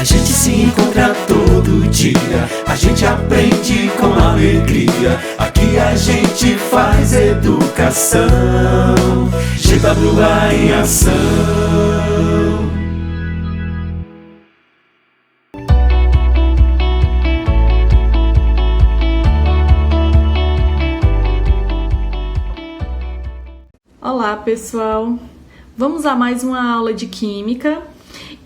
gente se encontra todo dia, a gente aprende com alegria. Aqui a gente faz educação, GWA em ação. Olá pessoal, vamos a mais uma aula de Química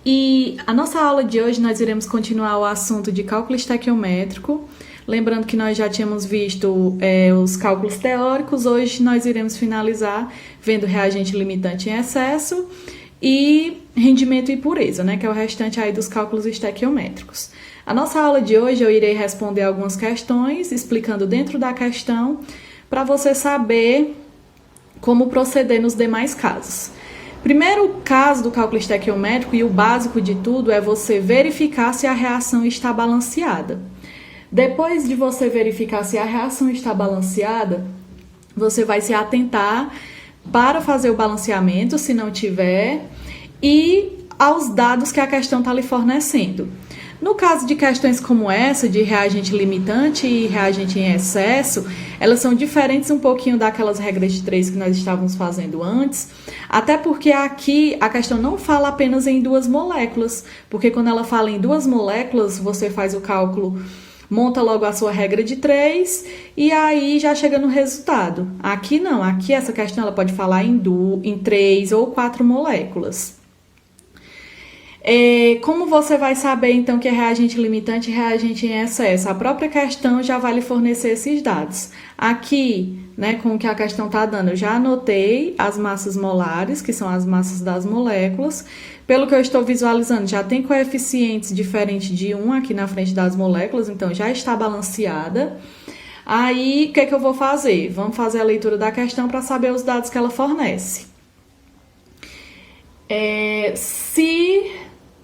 e a nossa aula de hoje nós iremos continuar o assunto de cálculo estequiométrico. Lembrando que nós já tínhamos visto os cálculos teóricos, hoje nós iremos finalizar vendo reagente limitante em excesso e rendimento e pureza, né, que é o restante aí dos cálculos estequiométricos. A nossa aula de hoje eu irei responder algumas questões, explicando dentro da questão, para você saber como proceder nos demais casos. Primeiro caso do cálculo estequiométrico e o básico de tudo é você verificar se a reação está balanceada. Depois de você verificar se a reação está balanceada, você vai se atentar para fazer o balanceamento, se não tiver, e aos dados que a questão está lhe fornecendo. No caso de questões como essa, de reagente limitante e reagente em excesso, elas são diferentes um pouquinho daquelas regras de 3 que nós estávamos fazendo antes, até porque aqui a questão não fala apenas em duas moléculas, porque quando ela fala em duas moléculas, você faz o cálculo, monta logo a sua regra de 3 e aí já chega no resultado. Aqui não, aqui essa questão ela pode falar em 3 ou 4 moléculas. Como você vai saber, então, que é reagente limitante e reagente em excesso? A própria questão já vai lhe fornecer esses dados. Aqui, né, com o que a questão está dando, eu já anotei as massas molares, que são as massas das moléculas. Pelo que eu estou visualizando, já tem coeficientes diferentes de 1 aqui na frente das moléculas, então já está balanceada. Aí, o que é que eu vou fazer? Vamos fazer a leitura da questão para saber os dados que ela fornece. Se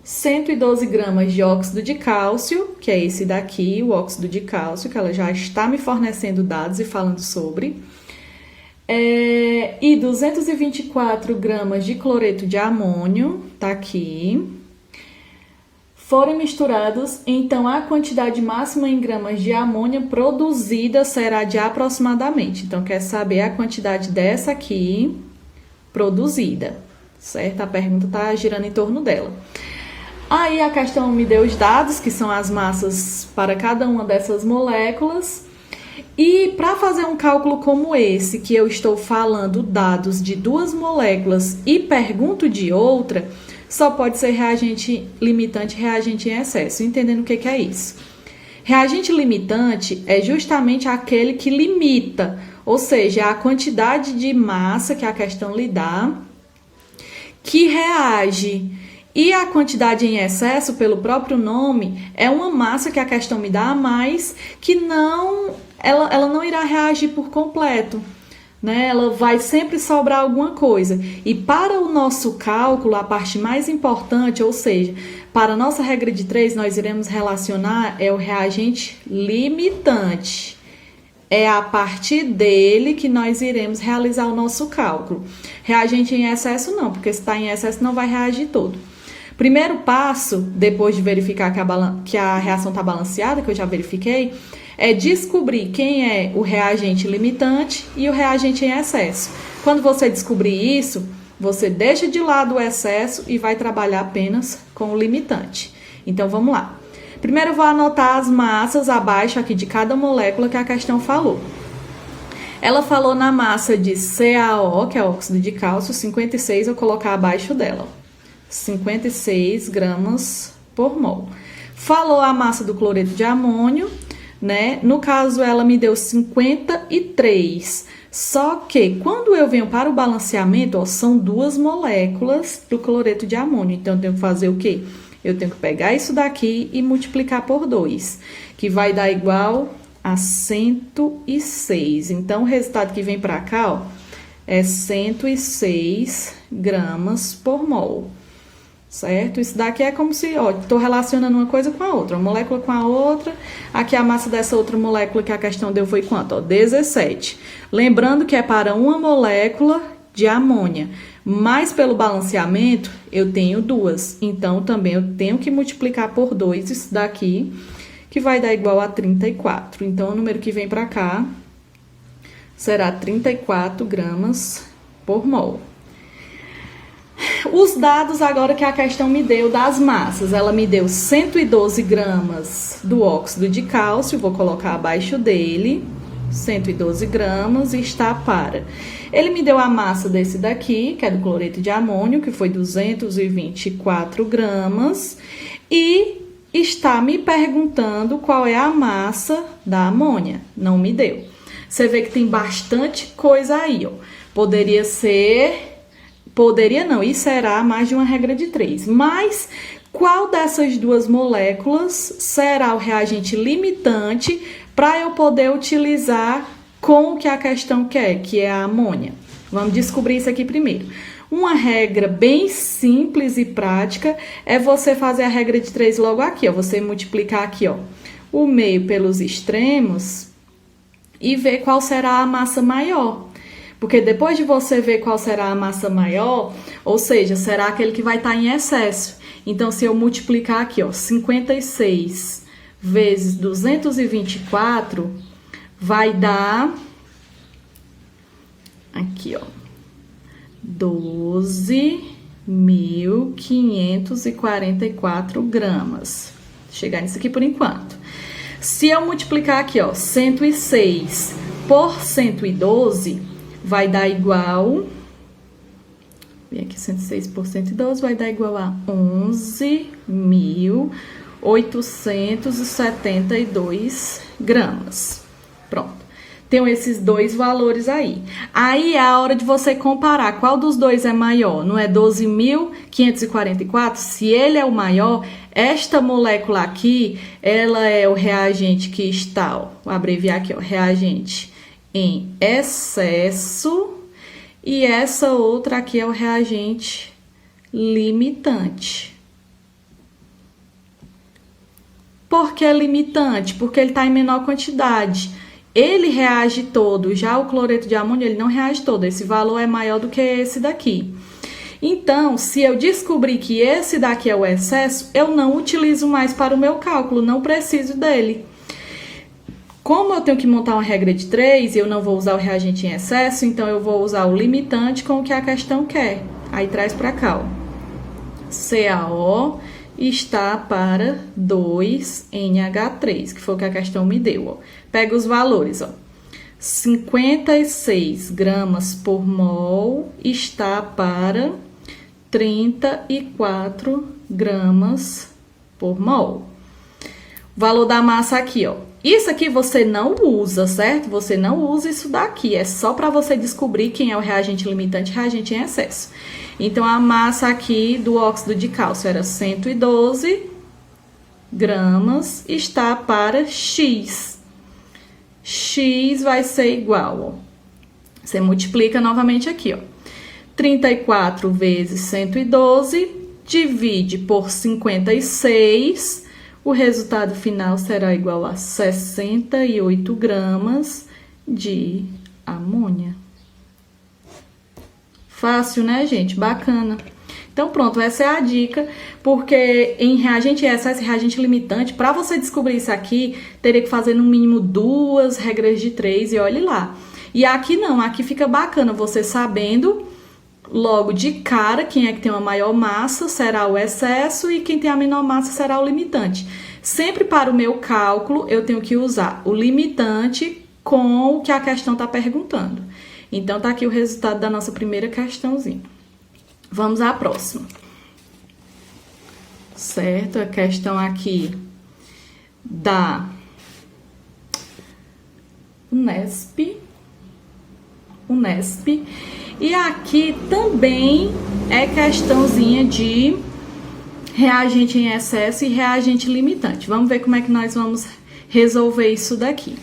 112 gramas de óxido de cálcio, que é esse daqui, o óxido de cálcio, que ela já está me fornecendo dados e falando sobre, e 224 gramas de cloreto de amônio, tá aqui, forem misturados, então a quantidade máxima em gramas de amônia produzida será de aproximadamente. Então, quer saber a quantidade dessa aqui produzida, certo? A pergunta está girando em torno dela. Aí a questão me deu os dados, que são as massas para cada uma dessas moléculas. E para fazer um cálculo como esse, que eu estou falando dados de duas moléculas e pergunto de outra, só pode ser reagente limitante e reagente em excesso. Entendendo o que é isso? Reagente limitante é justamente aquele que limita, ou seja, a quantidade de massa que a questão lhe dá, que reage. E a quantidade em excesso, pelo próprio nome, é uma massa que a questão me dá a mais, que ela não irá reagir por completo, né? Ela vai sempre sobrar alguma coisa. E para o nosso cálculo, a parte mais importante, ou seja, para a nossa regra de 3, nós iremos relacionar o reagente limitante. É a partir dele que nós iremos realizar o nosso cálculo. Reagente em excesso não, porque se está em excesso não vai reagir todo. Primeiro passo, depois de verificar que a reação está balanceada, que eu já verifiquei, é descobrir quem é o reagente limitante e o reagente em excesso. Quando você descobrir isso, você deixa de lado o excesso e vai trabalhar apenas com o limitante. Então, vamos lá. Primeiro, eu vou anotar as massas abaixo aqui de cada molécula que a questão falou. Ela falou na massa de CaO, que é óxido de cálcio, 56, eu vou colocar abaixo dela. 56 gramas por mol. Falou a massa do cloreto de amônio, né? No caso, ela me deu 53. Só que, quando eu venho para o balanceamento, ó, são duas moléculas do cloreto de amônio. Então, eu tenho que fazer o quê? Eu tenho que pegar isso daqui e multiplicar por 2, que vai dar igual a 106. Então, o resultado que vem para cá, ó, é 106 gramas por mol. Certo? Isso daqui é como se, ó, estou relacionando uma coisa com a outra, uma molécula com a outra. Aqui a massa dessa outra molécula que a questão deu foi quanto? Ó, 17. Lembrando que é para uma molécula de amônia. mas pelo balanceamento eu tenho 2. Então, também eu tenho que multiplicar por 2 isso daqui, que vai dar igual a 34. Então, o número que vem para cá será 34 gramas por mol. Os dados agora que a questão me deu das massas. Ela me deu 112 gramas do óxido de cálcio, vou colocar abaixo dele, 112 gramas, e está para. Ele me deu a massa desse daqui, que é do cloreto de amônio, que foi 224 gramas, e está me perguntando qual é a massa da amônia. Não me deu. Você vê que tem bastante coisa aí, ó. Poderia ser... Poderia não, e será mais de uma regra de 3. Mas qual dessas duas moléculas será o reagente limitante para eu poder utilizar com o que a questão quer, que é a amônia? Vamos descobrir isso aqui primeiro. Uma regra bem simples e prática é você fazer a regra de 3 logo aqui, ó. Você multiplicar aqui, ó, o meio pelos extremos e ver qual será a massa maior. Porque depois de você ver qual será a massa maior, ou seja, será aquele que vai estar em excesso. Então, se eu multiplicar aqui, ó, 56 vezes 224, vai dar aqui, ó, 12.544 gramas. Vou chegar nisso aqui por enquanto. Se eu multiplicar aqui, ó, 106 por 112... vai dar igual, vem aqui 106 por 112, vai dar igual a 11.872 gramas. Pronto. Tenho esses dois valores aí. Aí é a hora de você comparar qual dos dois é maior. Não é 12.544? Se ele é o maior, esta molécula aqui, ela é o reagente que está, ó, vou abreviar aqui, ó, reagente em excesso, e essa outra aqui é o reagente limitante. Por que limitante? Porque ele está em menor quantidade. Ele reage todo, já o cloreto de amônio ele não reage todo, esse valor é maior do que esse daqui. Então, se eu descobrir que esse daqui é o excesso, eu não utilizo mais para o meu cálculo, não preciso dele. Como eu tenho que montar uma regra de 3 e eu não vou usar o reagente em excesso, então eu vou usar o limitante com o que a questão quer. Aí traz para cá, ó. CaO está para 2NH3, que foi o que a questão me deu, ó. Pega os valores, ó. 56 gramas por mol está para 34 gramas por mol. Valor da massa aqui, ó. Isso aqui você não usa, certo? Você não usa isso daqui. É só para você descobrir quem é o reagente limitante e reagente em excesso. Então, a massa aqui do óxido de cálcio era 112 gramas, está para X. X vai ser igual, ó. Você multiplica novamente aqui, ó. 34 vezes 112, divide por 56... O resultado final será igual a 68 gramas de amônia. Fácil, né, gente? Bacana. Então, pronto, essa é a dica, porque em reagente excesso e reagente limitante, para você descobrir isso aqui, teria que fazer no mínimo 2 regras de 3 e olhe lá. E aqui não, aqui fica bacana você sabendo logo de cara quem é que tem uma maior massa será o excesso e quem tem a menor massa será o limitante. Sempre para o meu cálculo eu tenho que usar o limitante com o que a questão está perguntando. Então tá aqui o resultado da nossa primeira questãozinha. Vamos à próxima. Certo? A questão aqui da Unesp. E aqui também é questãozinha de reagente em excesso e reagente limitante. Vamos ver como é que nós vamos resolver isso daqui.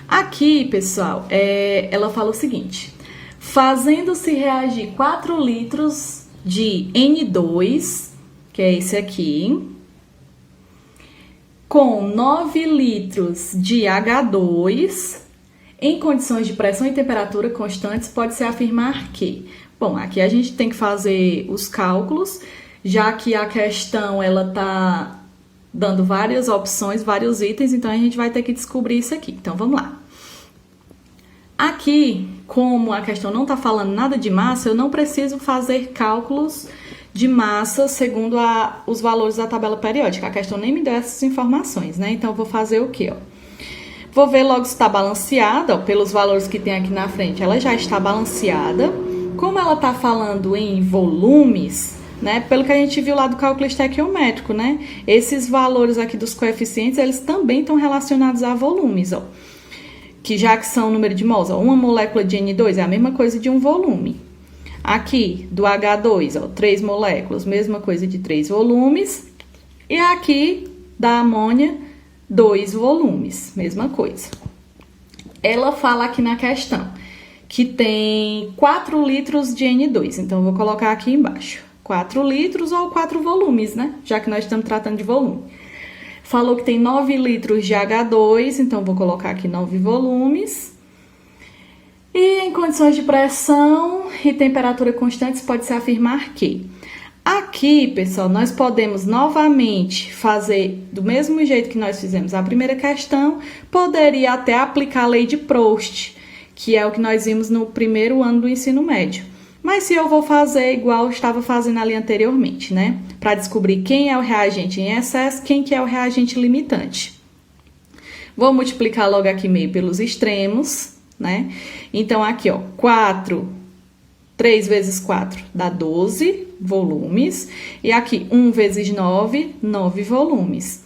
Aqui, pessoal, ela fala o seguinte: fazendo-se reagir 4 litros de N2, que é esse aqui, com 9 litros de H2, em condições de pressão e temperatura constantes, pode-se afirmar que Bom, aqui a gente tem que fazer os cálculos, já que a questão ela tá dando várias opções, vários itens, então a gente vai ter que descobrir isso aqui. Então, vamos lá. Aqui, como a questão não está falando nada de massa, eu não preciso fazer cálculos de massa segundo os valores da tabela periódica. A questão nem me deu essas informações, né? Então, eu vou fazer o quê, ó? Vou ver logo se está balanceada, ó, pelos valores que tem aqui na frente. Ela já está balanceada. Como ela está falando em volumes, né? Pelo que a gente viu lá do cálculo estequiométrico, né? Esses valores aqui dos coeficientes, eles também estão relacionados a volumes, ó. Que já que são o número de mols, ó, uma molécula de N2 é a mesma coisa de um volume. Aqui, do H2, ó, 3 moléculas, mesma coisa de 3 volumes. E aqui, da amônia, 2 volumes, mesma coisa. Ela fala aqui na questão que tem 4 litros de N2, então eu vou colocar aqui embaixo. 4 litros ou 4 volumes, né? Já que nós estamos tratando de volume. Falou que tem 9 litros de H2, então vou colocar aqui 9 volumes. E em condições de pressão e temperatura constantes, pode-se afirmar que aqui, pessoal, nós podemos novamente fazer do mesmo jeito que nós fizemos a primeira questão, poderia até aplicar a lei de Proust, que é o que nós vimos no primeiro ano do ensino médio. Mas se eu vou fazer igual eu estava fazendo ali anteriormente, né? Para descobrir quem é o reagente em excesso, quem que é o reagente limitante. Vou multiplicar logo aqui meio pelos extremos, né? Então, aqui, ó, 3 vezes 4 dá 12 volumes. E aqui, 1 vezes 9, 9 volumes.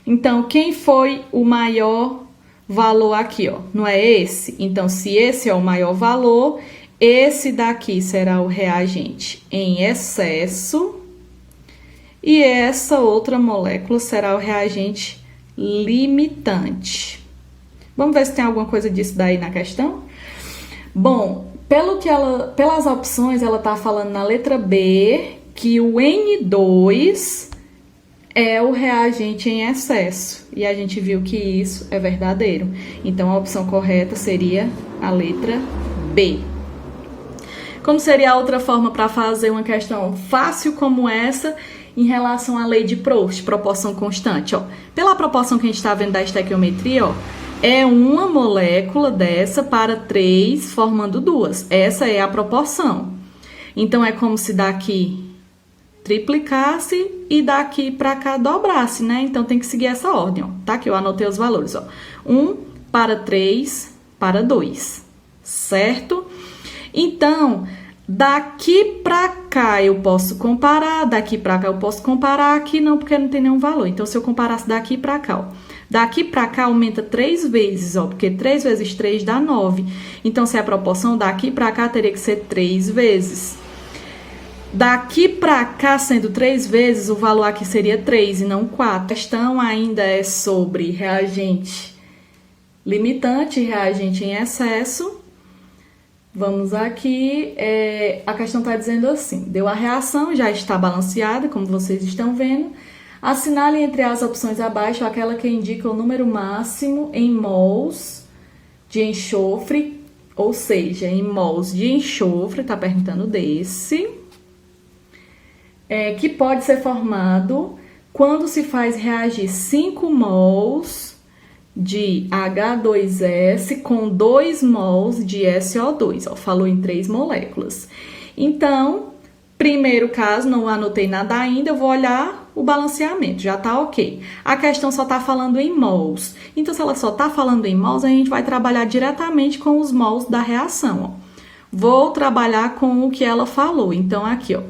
Então, quem foi o maior valor aqui, ó? Não é esse? Então, se esse é o maior valor, esse daqui será o reagente em excesso e essa outra molécula será o reagente limitante. Vamos ver se tem alguma coisa disso daí na questão? Bom, pelas opções, ela está falando na letra B que o N2 é o reagente em excesso. E a gente viu que isso é verdadeiro. Então, a opção correta seria a letra B. Como seria a outra forma para fazer uma questão fácil como essa em relação à lei de Proust, proporção constante? Ó, pela proporção que a gente está vendo da estequiometria, ó, é uma molécula dessa para 3 formando 2. Essa é a proporção. Então, é como se daqui triplicasse e daqui para cá dobrasse, né? Então, tem que seguir essa ordem, ó. Tá? Que eu anotei os valores, ó. 1 para 3 para 2, certo? Então, daqui para cá eu posso comparar, daqui para cá eu posso comparar, aqui não, porque não tem nenhum valor. Então, se eu comparasse daqui para cá, ó, daqui para cá aumenta 3 vezes, ó, porque 3 vezes 3 dá 9. Então, se é a proporção, daqui para cá teria que ser 3 vezes. Daqui para cá, sendo 3 vezes, o valor aqui seria 3 e não 4. A questão ainda é sobre reagente limitante e reagente em excesso. Vamos aqui, a questão está dizendo assim, deu a reação, já está balanceada, como vocês estão vendo. Assinale entre as opções abaixo aquela que indica o número máximo em mols de enxofre, ou seja, em mols de enxofre, está perguntando desse, que pode ser formado quando se faz reagir 5 mols de H2S com 2 mols de SO2, ó, falou em 3 moléculas. Então, primeiro caso, não anotei nada ainda, eu vou olhar o balanceamento, já tá ok. A questão só tá falando em mols, então se ela só tá falando em mols, a gente vai trabalhar diretamente com os mols da reação, ó. Vou trabalhar com o que ela falou, então aqui, ó,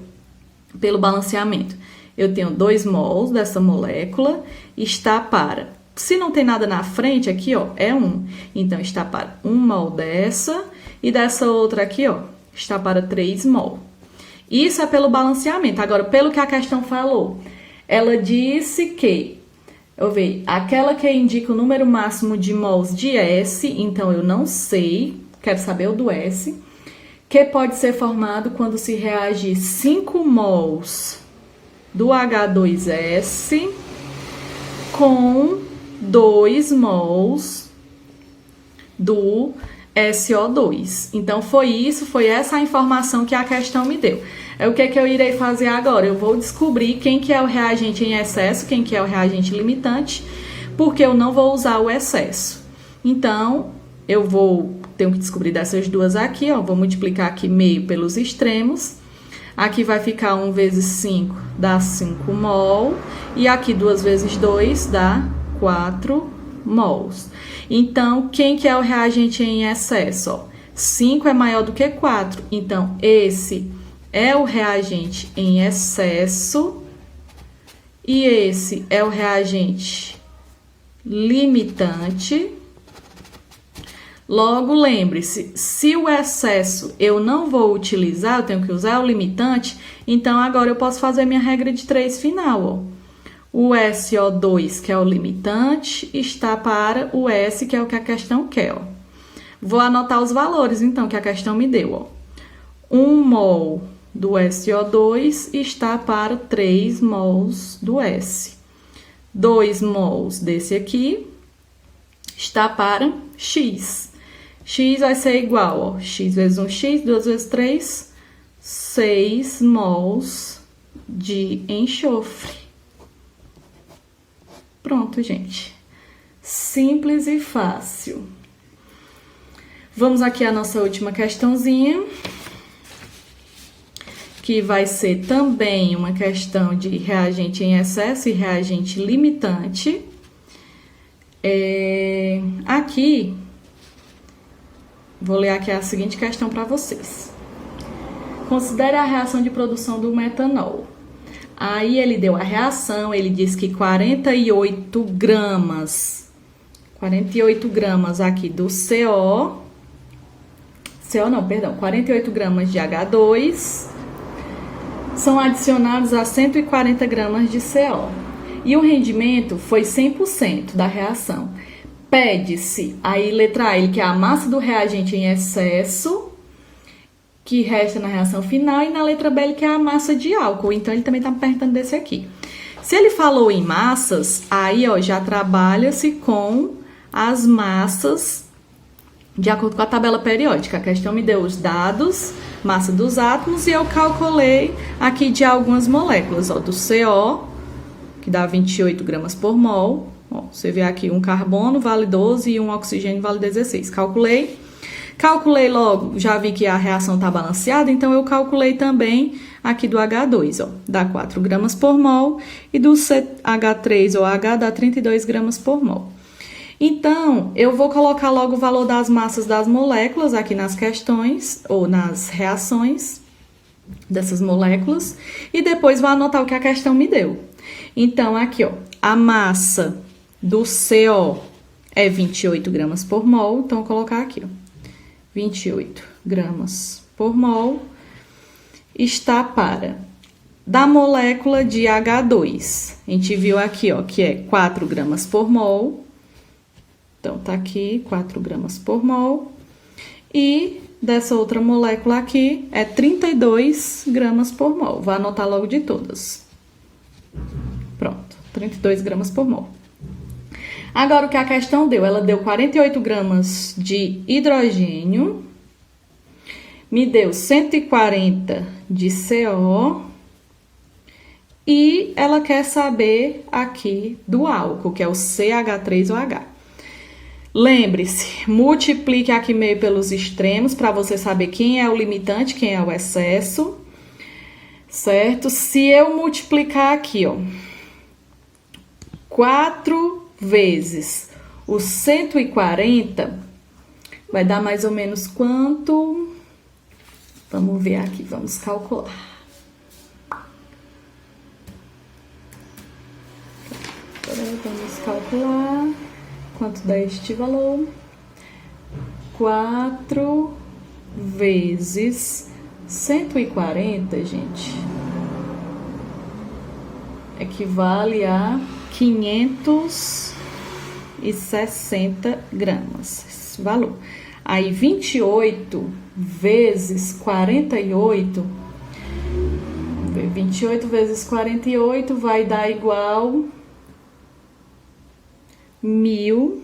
pelo balanceamento, eu tenho 2 mols dessa molécula, está para... Se não tem nada na frente, aqui, ó, é 1. Então, está para 1 mol dessa e dessa outra aqui, ó, está para 3 mol. Isso é pelo balanceamento. Agora, pelo que a questão falou, ela disse que, eu vejo, aquela que indica o número máximo de mols de S, então eu não sei, quero saber o do S, que pode ser formado quando se reagir 5 mols do H2S com 2 mols do SO2. Então, foi essa a informação que a questão me deu. O que é que eu irei fazer agora? Eu vou descobrir quem que é o reagente em excesso, quem que é o reagente limitante, porque eu não vou usar o excesso. Então, tenho que descobrir dessas duas aqui, ó. Vou multiplicar aqui meio pelos extremos. Aqui vai ficar 1 vezes 5, dá 5 mol. E aqui 2 vezes 2 dá 4 mols. Então, quem que é o reagente em excesso? Ó, 5 é maior do que 4. Então, esse é o reagente em excesso. E esse é o reagente limitante. Logo, lembre-se, se o excesso eu não vou utilizar, eu tenho que usar o limitante, então agora eu posso fazer minha regra de 3 final, ó. O SO2, que é o limitante, está para o S, que é o que a questão quer, ó. Vou anotar os valores, então, que a questão me deu, ó. 1 mol do SO2 está para 3 mols do S. 2 mols desse aqui está para X. X vai ser igual, ó, X vezes 1x, 2 vezes 3, 6 mols de enxofre. Pronto, gente. Simples e fácil. Vamos aqui à nossa última questãozinha, que vai ser também uma questão de reagente em excesso e reagente limitante. Aqui, vou ler aqui a seguinte questão para vocês. Considere a reação de produção do metanol. Aí ele deu a reação, ele disse que 48 gramas aqui do 48 gramas de H2 são adicionados a 140 gramas de CO. E o rendimento foi 100% da reação. Pede-se, aí letra A, ele quer a massa do reagente em excesso, que resta na reação final, e na letra B ele quer a massa de álcool. Então, ele também está me perguntando desse aqui. Se ele falou em massas, aí ó, já trabalha-se com as massas de acordo com a tabela periódica. A questão me deu os dados, massa dos átomos, e eu calculei aqui de algumas moléculas, ó, do CO, que dá 28 gramas por mol. Ó, você vê aqui um carbono vale 12 e um oxigênio vale 16. Calculei logo, já vi que a reação está balanceada, então eu calculei também aqui do H2, ó, dá 4 gramas por mol, e do CH3 ou H dá 32 gramas por mol. Então, eu vou colocar logo o valor das massas das moléculas aqui nas questões, ou nas reações dessas moléculas, e depois vou anotar o que a questão me deu. Então, aqui, ó, a massa do CO é 28 gramas por mol, então, vou colocar aqui, ó. 28 gramas por mol está para da molécula de H2. A gente viu aqui, ó, que é 4 gramas por mol. Então, tá aqui 4 gramas por mol. E dessa outra molécula aqui é 32 gramas por mol. Vou anotar logo de todas. Pronto, 32 gramas por mol. Agora, o que a questão deu? Ela deu 48 gramas de hidrogênio, me deu 140 de CO, e ela quer saber aqui do álcool, que é o CH3OH. Lembre-se, multiplique aqui meio pelos extremos, para você saber quem é o limitante, quem é o excesso, certo? Se eu multiplicar aqui, ó, 4 vezes os 140, vai dar mais ou menos quanto? Vamos ver aqui, vamos calcular. Vamos calcular quanto dá este valor. 4 vezes 140, gente, equivale a 560 gramas, esse valor. Aí, 28 vezes 48, 28 vezes 48 vai dar igual 1.000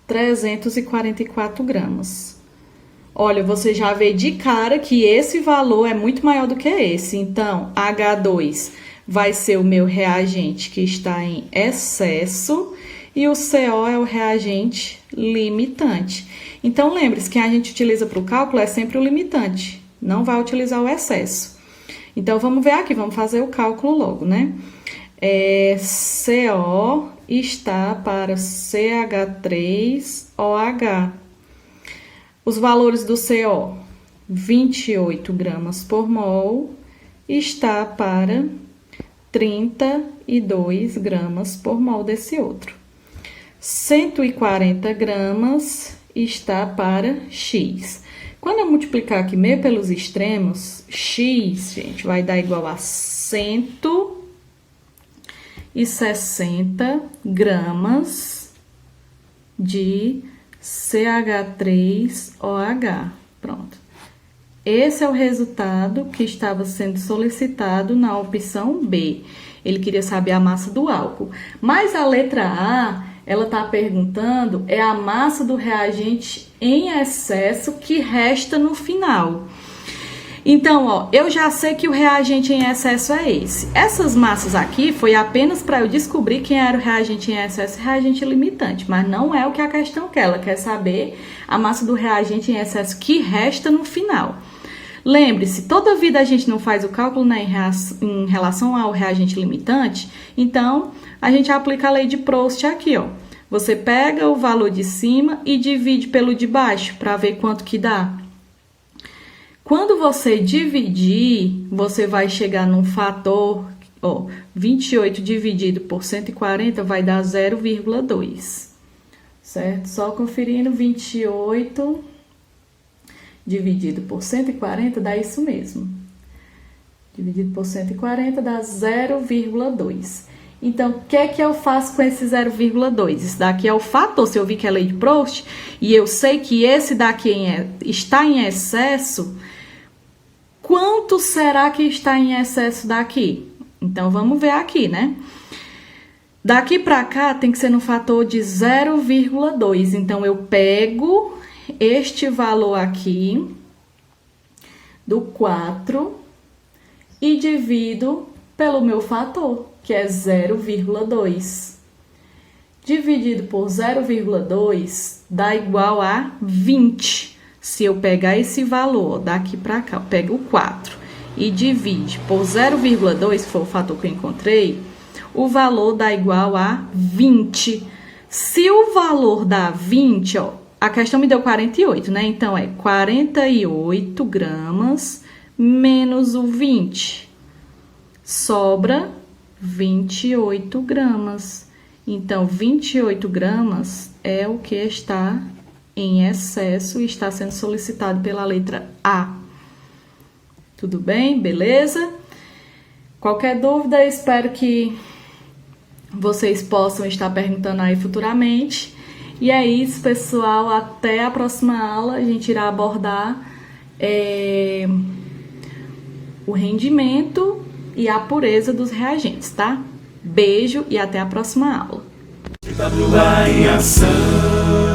344 gramas. Olha, você já vê de cara que esse valor é muito maior do que esse. Então, H2 vai ser o meu reagente que está em excesso e o CO é o reagente limitante. Então, lembre-se que a gente utiliza para o cálculo é sempre o limitante, não vai utilizar o excesso. Então, vamos ver aqui, vamos fazer o cálculo logo, né? CO está para CH3OH. Os valores do CO, 28 gramas por mol, está para 32 gramas por mol desse outro. 140 gramas está para X. Quando eu multiplicar aqui meio pelos extremos, X, gente, vai dar igual a 160 gramas de CH3OH. Pronto. Esse é o resultado que estava sendo solicitado na opção B. Ele queria saber a massa do álcool. Mas a letra A, ela está perguntando é a massa do reagente em excesso que resta no final. Então, ó, eu já sei que o reagente em excesso é esse. Essas massas aqui foi apenas para eu descobrir quem era o reagente em excesso e reagente limitante, mas não é o que a questão quer. Ela quer saber a massa do reagente em excesso que resta no final. Lembre-se, toda vida a gente não faz o cálculo, né, em relação ao reagente limitante, então a gente aplica a lei de Proust aqui, ó. Você pega o valor de cima e divide pelo de baixo para ver quanto que dá. Quando você dividir, você vai chegar num fator, ó, 28 dividido por 140 vai dar 0,2, certo? Só conferindo, 28 dividido por 140 dá isso mesmo. Dividido por 140 dá 0,2. Então, o que é que eu faço com esse 0,2? Isso daqui é o fator, se eu vi que é lei de Proust, e eu sei que esse daqui está em excesso, quanto será que está em excesso daqui? Então, vamos ver aqui, né? Daqui para cá tem que ser no fator de 0,2. Então, eu pego este valor aqui do 4 e divido pelo meu fator, que é 0,2. Dividido por 0,2 dá igual a 20. Se eu pegar esse valor daqui para cá, eu pego o 4 e divide por 0,2, que foi o fator que eu encontrei, o valor dá igual a 20. Se o valor dá 20, ó, a questão me deu 48, né? Então, é 48 gramas menos o 20. Sobra 28 gramas. Então, 28 gramas é o que está em excesso e está sendo solicitado pela letra A. Tudo bem? Beleza? Qualquer dúvida, espero que vocês possam estar perguntando aí futuramente. E é isso, pessoal. Até a próxima aula. A gente irá abordar o rendimento e a pureza dos reagentes, tá? Beijo e até a próxima aula. WA em ação.